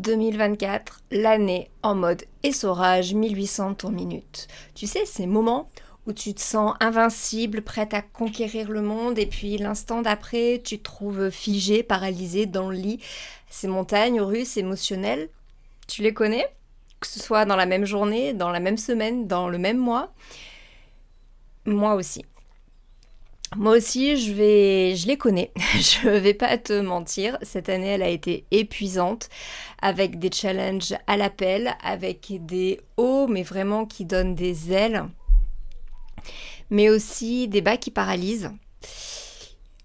2024, l'année en mode essorage 1800 tours minute. Tu sais, ces moments où tu te sens invincible, prête à conquérir le monde, et puis l'instant d'après, tu te trouves figé, paralysé dans le lit. Ces montagnes russes émotionnelles, tu les connais? Que ce soit dans la même journée, dans la même semaine, dans le même mois. Moi aussi. Moi aussi, je les connais. Je vais pas te mentir. Cette année, elle a été épuisante, avec des challenges à l'appel, avec des hauts, mais vraiment qui donnent des ailes, mais aussi des bas qui paralysent.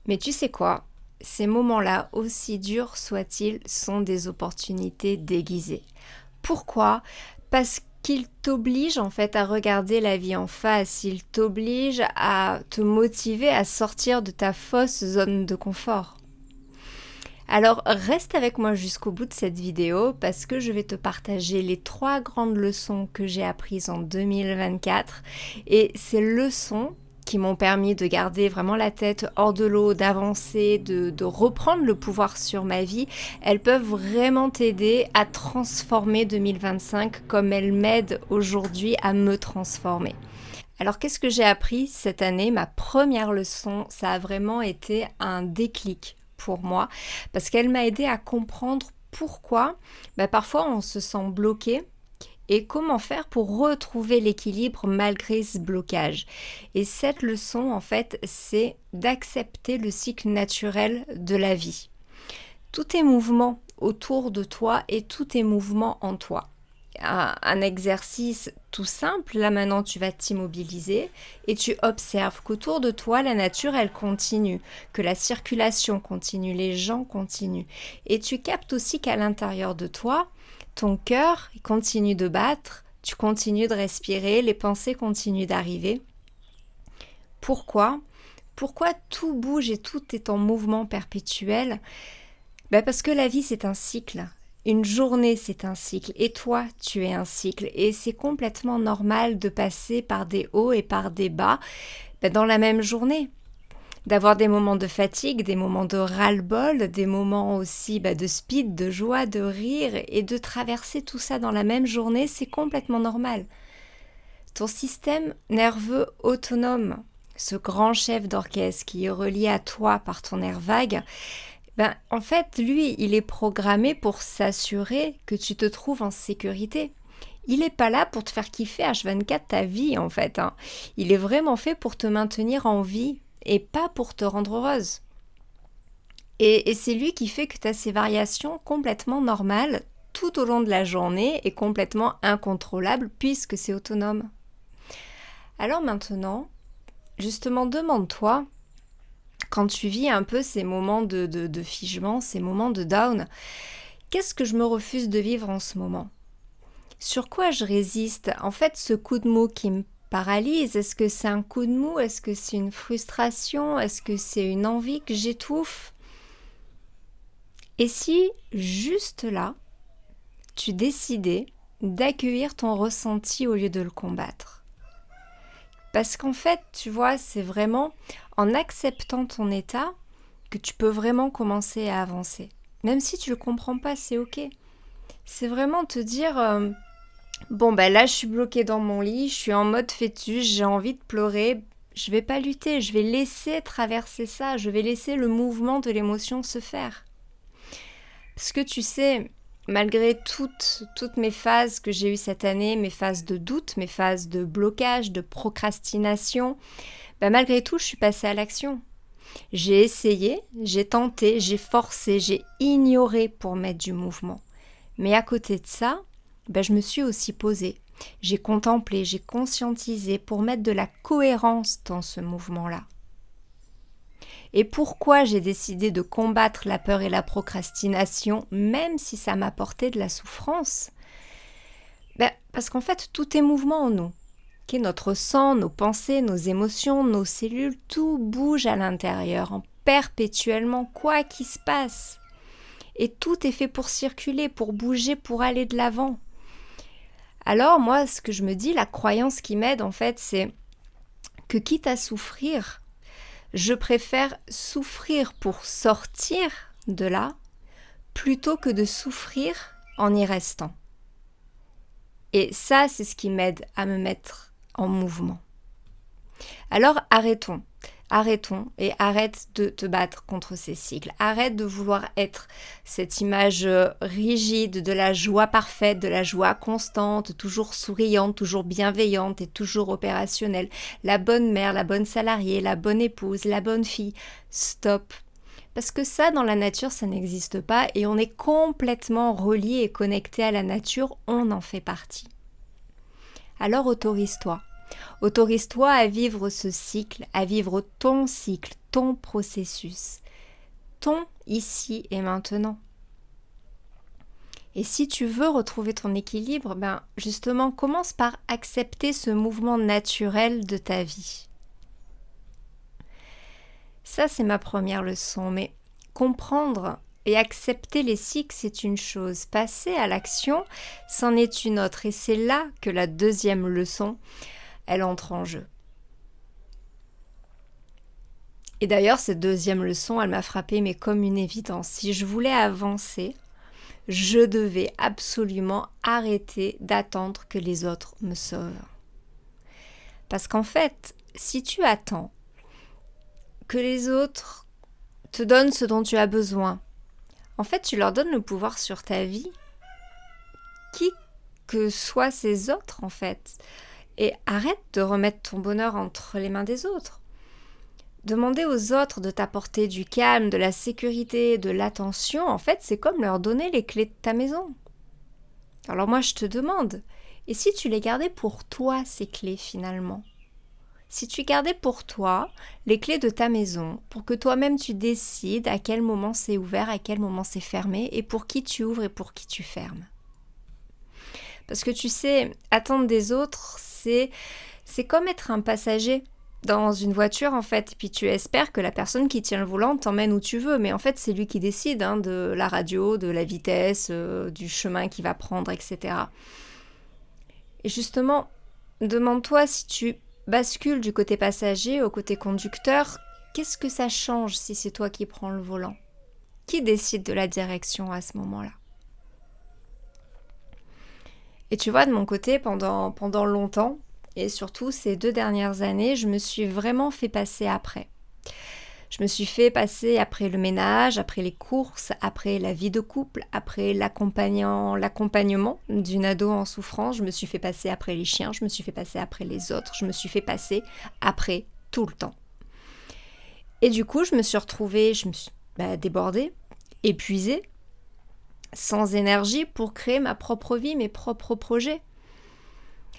Mais tu sais quoi? Ces moments-là, aussi durs soient-ils, sont des opportunités déguisées. Pourquoi? Parce qu'il t'oblige en fait à regarder la vie en face, il t'oblige à te motiver à sortir de ta fausse zone de confort. Alors reste avec moi jusqu'au bout de cette vidéo parce que je vais te partager les 3 grandes leçons que j'ai apprises en 2024 et ces leçons qui m'ont permis de garder vraiment la tête hors de l'eau, d'avancer, de reprendre le pouvoir sur ma vie, elles peuvent vraiment t'aider à transformer 2025 comme elles m'aident aujourd'hui à me transformer. Alors qu'est-ce que j'ai appris cette année? Ma première leçon, ça a vraiment été un déclic pour moi parce qu'elle m'a aidé à comprendre pourquoi parfois on se sent bloqué et comment faire pour retrouver l'équilibre malgré ce blocage. Et cette leçon, en fait, c'est d'accepter le cycle naturel de la vie. Tout est mouvement autour de toi et tout est mouvement en toi. Un exercice tout simple, là maintenant tu vas t'immobiliser et tu observes qu'autour de toi la nature elle continue, que la circulation continue, les gens continuent et tu captes aussi qu'à l'intérieur de toi ton cœur continue de battre, tu continues de respirer, les pensées continuent d'arriver. Pourquoi? Pourquoi tout bouge et tout est en mouvement perpétuel? Parce que la vie c'est un cycle. Une journée, c'est un cycle, et toi, tu es un cycle, et c'est complètement normal de passer par des hauts et par des bas dans la même journée, d'avoir des moments de fatigue, des moments de ras-le-bol, des moments aussi de speed, de joie, de rire, et de traverser tout ça dans la même journée, c'est complètement normal. Ton système nerveux autonome, ce grand chef d'orchestre qui est relié à toi par ton nerf vague, en fait, lui, il est programmé pour s'assurer que tu te trouves en sécurité. Il n'est pas là pour te faire kiffer H24 ta vie, en fait. Il est vraiment fait pour te maintenir en vie et pas pour te rendre heureuse. Et c'est lui qui fait que tu as ces variations complètement normales tout au long de la journée et complètement incontrôlables puisque c'est autonome. Alors maintenant, justement, demande-toi, quand tu vis un peu ces moments de figement, ces moments de down, qu'est-ce que je me refuse de vivre en ce moment? Sur quoi je résiste? En fait, ce coup de mou qui me paralyse, est-ce que c'est un coup de mou? Est-ce que c'est une frustration? Est-ce que c'est une envie que j'étouffe? Et si, juste là, tu décidais d'accueillir ton ressenti au lieu de le combattre? Parce qu'en fait, tu vois, c'est vraiment en acceptant ton état que tu peux vraiment commencer à avancer. Même si tu ne le comprends pas, c'est ok. C'est vraiment te dire, là je suis bloquée dans mon lit, je suis en mode fœtus, j'ai envie de pleurer, je vais pas lutter, je vais laisser traverser ça, je vais laisser le mouvement de l'émotion se faire. Parce que tu sais, malgré toutes mes phases que j'ai eues cette année, mes phases de doute, mes phases de blocage, de procrastination, malgré tout, je suis passée à l'action. J'ai essayé, j'ai tenté, j'ai forcé, j'ai ignoré pour mettre du mouvement. Mais à côté de ça, je me suis aussi posée. J'ai contemplé, j'ai conscientisé pour mettre de la cohérence dans ce mouvement-là. Et pourquoi j'ai décidé de combattre la peur et la procrastination, même si ça m'apportait de la souffrance? Parce qu'en fait, tout est mouvement en nous. Notre sang, nos pensées, nos émotions, nos cellules, tout bouge à l'intérieur, perpétuellement, quoi qu'il se passe. Et tout est fait pour circuler, pour bouger, pour aller de l'avant. Alors moi, ce que je me dis, la croyance qui m'aide en fait, c'est que quitte à souffrir, je préfère souffrir pour sortir de là, plutôt que de souffrir en y restant. Et ça, c'est ce qui m'aide à me mettre en mouvement. Alors arrêtons et arrête de te battre contre ces cycles. Arrête de vouloir être cette image rigide de la joie parfaite, de la joie constante, toujours souriante, toujours bienveillante et toujours opérationnelle. La bonne mère, la bonne salariée, la bonne épouse, la bonne fille. Stop. Parce que ça, dans la nature, ça n'existe pas et on est complètement relié et connecté à la nature, on en fait partie. Alors autorise-toi. Autorise-toi à vivre ce cycle, à vivre ton cycle, ton processus, ton ici et maintenant. Et si tu veux retrouver ton équilibre, justement, commence par accepter ce mouvement naturel de ta vie. Ça, c'est ma première leçon, mais comprendre et accepter les cycles, c'est une chose. Passer à l'action, c'en est une autre. Et c'est là que la deuxième leçon, elle entre en jeu. Et d'ailleurs, cette deuxième leçon, elle m'a frappée, mais comme une évidence. Si je voulais avancer, je devais absolument arrêter d'attendre que les autres me sauvent. Parce qu'en fait, si tu attends que les autres te donnent ce dont tu as besoin, en fait, tu leur donnes le pouvoir sur ta vie, qui que soient ces autres, en fait. Et arrête de remettre ton bonheur entre les mains des autres. Demander aux autres de t'apporter du calme, de la sécurité, de l'attention, en fait, c'est comme leur donner les clés de ta maison. Alors moi, je te demande, et si tu les gardais pour toi, ces clés, finalement ? Si tu gardais pour toi les clés de ta maison, pour que toi-même tu décides à quel moment c'est ouvert, à quel moment c'est fermé, et pour qui tu ouvres et pour qui tu fermes. Parce que tu sais, attendre des autres, c'est comme être un passager dans une voiture en fait. Et puis tu espères que la personne qui tient le volant t'emmène où tu veux. Mais en fait, c'est lui qui décide de la radio, de la vitesse, du chemin qu'il va prendre, etc. Et justement, demande-toi si tu bascules du côté passager au côté conducteur, qu'est-ce que ça change si c'est toi qui prends le volant ? Qui décide de la direction à ce moment-là ? Et tu vois, de mon côté, pendant longtemps, et surtout ces 2 dernières années, je me suis vraiment fait passer après. Je me suis fait passer après le ménage, après les courses, après la vie de couple, après l'accompagnement d'une ado en souffrance. Je me suis fait passer après les chiens, je me suis fait passer après les autres, je me suis fait passer après tout le temps. Et du coup, je me suis retrouvée, débordée, épuisée, sans énergie pour créer ma propre vie, mes propres projets.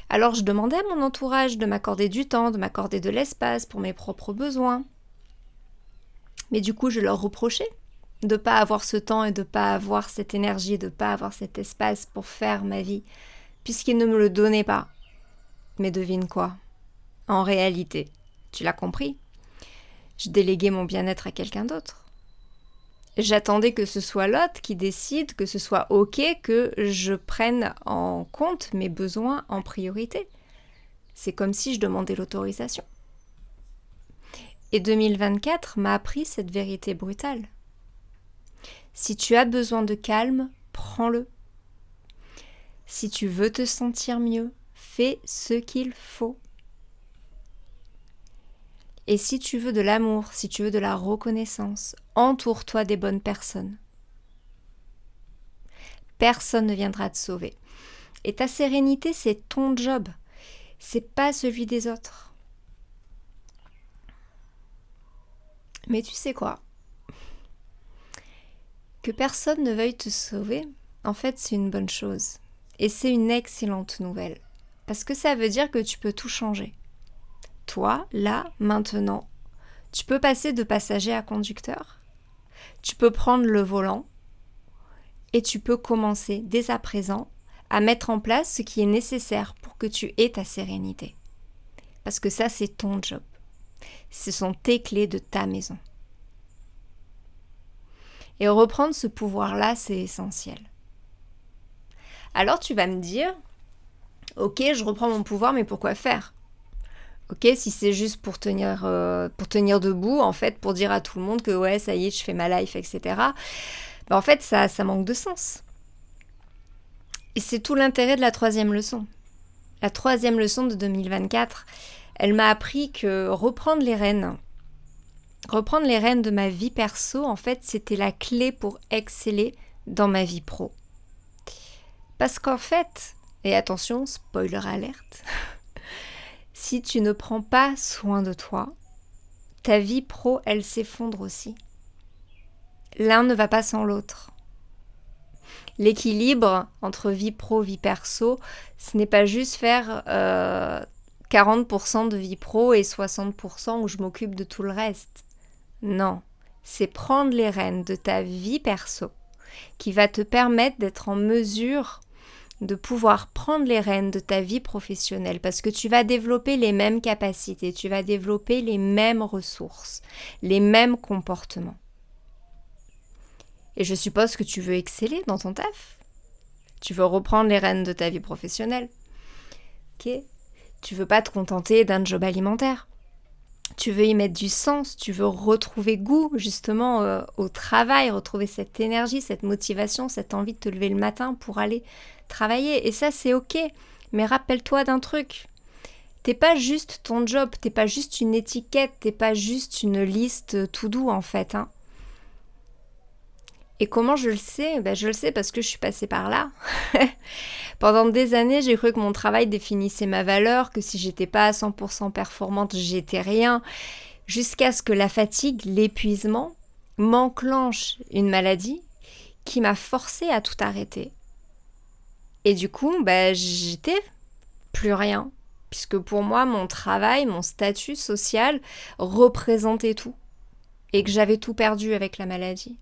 Alors je demandais à mon entourage de m'accorder du temps, de m'accorder de l'espace pour mes propres besoins. Mais du coup, je leur reprochais de ne pas avoir ce temps et de ne pas avoir cette énergie, de ne pas avoir cet espace pour faire ma vie, puisqu'ils ne me le donnaient pas. Mais devine quoi ? En réalité, tu l'as compris, je déléguais mon bien-être à quelqu'un d'autre. J'attendais que ce soit l'autre qui décide, que ce soit OK, que je prenne en compte mes besoins en priorité. C'est comme si je demandais l'autorisation. Et 2024 m'a appris cette vérité brutale. Si tu as besoin de calme, prends-le. Si tu veux te sentir mieux, fais ce qu'il faut. Et si tu veux de l'amour, si tu veux de la reconnaissance, entoure-toi des bonnes personnes. Personne ne viendra te sauver. Et ta sérénité, c'est ton job. C'est pas celui des autres. Mais tu sais quoi ? Que personne ne veuille te sauver, en fait, c'est une bonne chose. Et c'est une excellente nouvelle. Parce que ça veut dire que tu peux tout changer. Toi, là, maintenant, tu peux passer de passager à conducteur. Tu peux prendre le volant. Et tu peux commencer, dès à présent, à mettre en place ce qui est nécessaire pour que tu aies ta sérénité. Parce que ça, c'est ton job. Ce sont tes clés de ta maison. Et reprendre ce pouvoir-là, c'est essentiel. Alors tu vas me dire, ok, je reprends mon pouvoir, mais pourquoi faire ? Ok, si c'est juste pour tenir debout, en fait, pour dire à tout le monde que ouais, ça y est, je fais ma life, etc. En fait, ça manque de sens. Et c'est tout l'intérêt de la troisième leçon. La troisième leçon de 2024, elle m'a appris que reprendre les rênes de ma vie perso, en fait, c'était la clé pour exceller dans ma vie pro. Parce qu'en fait, et attention, spoiler alerte, si tu ne prends pas soin de toi, ta vie pro, elle s'effondre aussi. L'un ne va pas sans l'autre. L'équilibre entre vie pro, vie perso, ce n'est pas juste faire 40% de vie pro et 60% où je m'occupe de tout le reste. Non, c'est prendre les rênes de ta vie perso qui va te permettre d'être en mesure de pouvoir prendre les rênes de ta vie professionnelle parce que tu vas développer les mêmes capacités, tu vas développer les mêmes ressources, les mêmes comportements. Et je suppose que tu veux exceller dans ton taf. Tu veux reprendre les rênes de ta vie professionnelle. Ok. Tu veux pas te contenter d'un job alimentaire. Tu veux y mettre du sens, tu veux retrouver goût justement au travail, retrouver cette énergie, cette motivation, cette envie de te lever le matin pour aller travailler. Et ça, c'est ok. Mais rappelle-toi d'un truc. T'es pas juste ton job, t'es pas juste une étiquette, t'es pas juste une liste tout doux en fait. Et comment je le sais ? Je le sais parce que je suis passée par là. Pendant des années, j'ai cru que mon travail définissait ma valeur, que si j'étais pas à 100% performante, j'étais rien. Jusqu'à ce que la fatigue, l'épuisement, m'enclenche une maladie qui m'a forcée à tout arrêter. Et du coup, j'étais plus rien. Puisque pour moi, mon travail, mon statut social représentait tout. Et que j'avais tout perdu avec la maladie.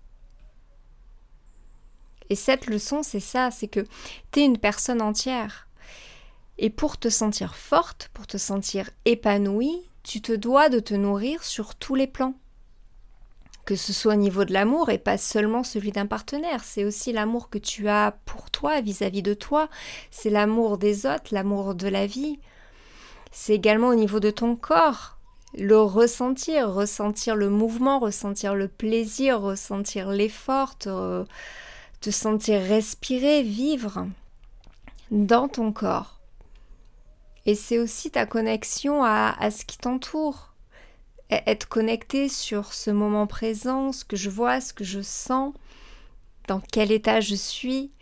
Et cette leçon, c'est ça, c'est que t'es une personne entière. Et pour te sentir forte, pour te sentir épanouie, tu te dois de te nourrir sur tous les plans. Que ce soit au niveau de l'amour et pas seulement celui d'un partenaire, c'est aussi l'amour que tu as pour toi, vis-à-vis de toi, c'est l'amour des autres, l'amour de la vie. C'est également au niveau de ton corps, le ressentir le mouvement, ressentir le plaisir, ressentir l'effort, te sentir respirer, vivre dans ton corps. Et c'est aussi ta connexion à ce qui t'entoure. Être connecté sur ce moment présent, ce que je vois, ce que je sens, dans quel état je suis,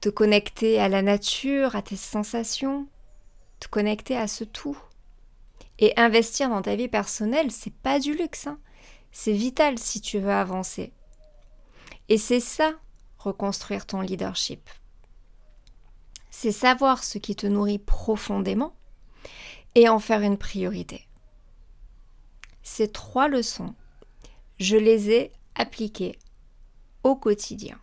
te connecter à la nature, à tes sensations, te connecter à ce tout. Et investir dans ta vie personnelle, c'est pas du luxe, c'est vital si tu veux avancer. Et c'est ça, reconstruire ton leadership. C'est savoir ce qui te nourrit profondément et en faire une priorité. Ces 3 leçons, je les ai appliquées au quotidien.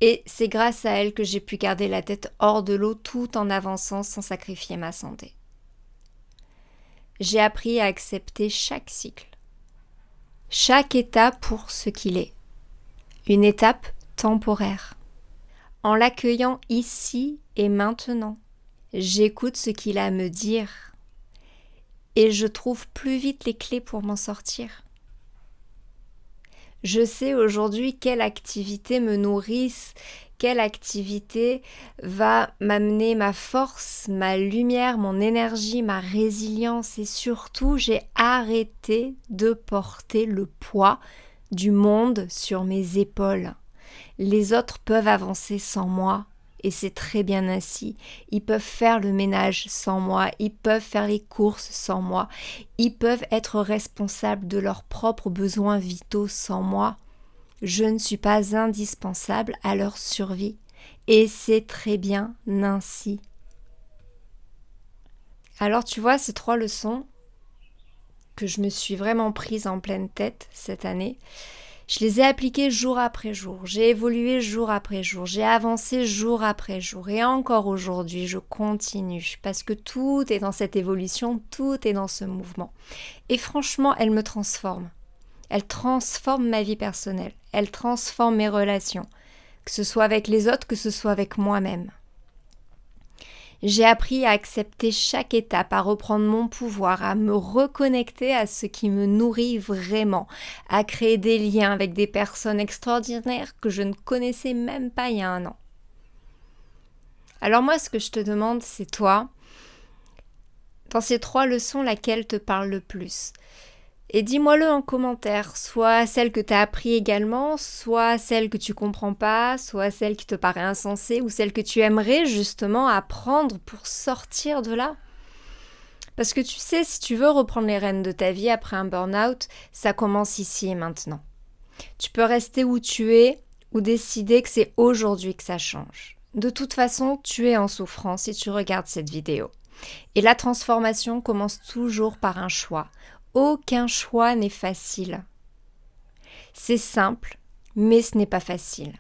Et c'est grâce à elles que j'ai pu garder la tête hors de l'eau tout en avançant sans sacrifier ma santé. J'ai appris à accepter chaque cycle, chaque étape pour ce qu'il est. Une étape temporaire. En l'accueillant ici et maintenant, j'écoute ce qu'il a à me dire et je trouve plus vite les clés pour m'en sortir. Je sais aujourd'hui quelle activité me nourrisse, quelle activité va m'amener ma force, ma lumière, mon énergie, ma résilience et surtout j'ai arrêté de porter le poids du monde sur mes épaules. Les autres peuvent avancer sans moi et c'est très bien ainsi. Ils peuvent faire le ménage sans moi, ils peuvent faire les courses sans moi, ils peuvent être responsables de leurs propres besoins vitaux sans moi. Je ne suis pas indispensable à leur survie et c'est très bien ainsi. Alors tu vois, ces 3 leçons que je me suis vraiment prise en pleine tête cette année, je les ai appliquées jour après jour, j'ai évolué jour après jour, j'ai avancé jour après jour et encore aujourd'hui je continue parce que tout est dans cette évolution, tout est dans ce mouvement. Et franchement, elle me transforme. Elle transforme ma vie personnelle, elle transforme mes relations, que ce soit avec les autres, que ce soit avec moi-même. J'ai appris à accepter chaque étape, à reprendre mon pouvoir, à me reconnecter à ce qui me nourrit vraiment, à créer des liens avec des personnes extraordinaires que je ne connaissais même pas il y a un an. Alors moi, ce que je te demande, c'est toi, dans ces 3 leçons, laquelle te parle le plus? Et dis-moi-le en commentaire, soit celle que tu as appris également, soit celle que tu comprends pas, soit celle qui te paraît insensée, ou celle que tu aimerais justement apprendre pour sortir de là. Parce que tu sais, si tu veux reprendre les rênes de ta vie après un burn-out, ça commence ici et maintenant. Tu peux rester où tu es ou décider que c'est aujourd'hui que ça change. De toute façon, tu es en souffrance si tu regardes cette vidéo. Et la transformation commence toujours par un choix. Aucun choix n'est facile. C'est simple, mais ce n'est pas facile.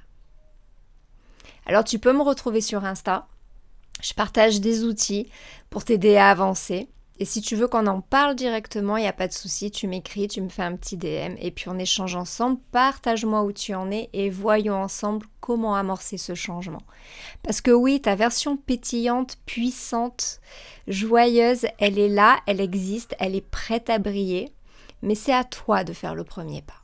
Alors tu peux me retrouver sur Insta. Je partage des outils pour t'aider à avancer. Et si tu veux qu'on en parle directement, il n'y a pas de souci, tu m'écris, tu me fais un petit DM et puis on échange ensemble. Partage-moi où tu en es et voyons ensemble comment amorcer ce changement. Parce que oui, ta version pétillante, puissante, joyeuse, elle est là, elle existe, elle est prête à briller. Mais c'est à toi de faire le premier pas.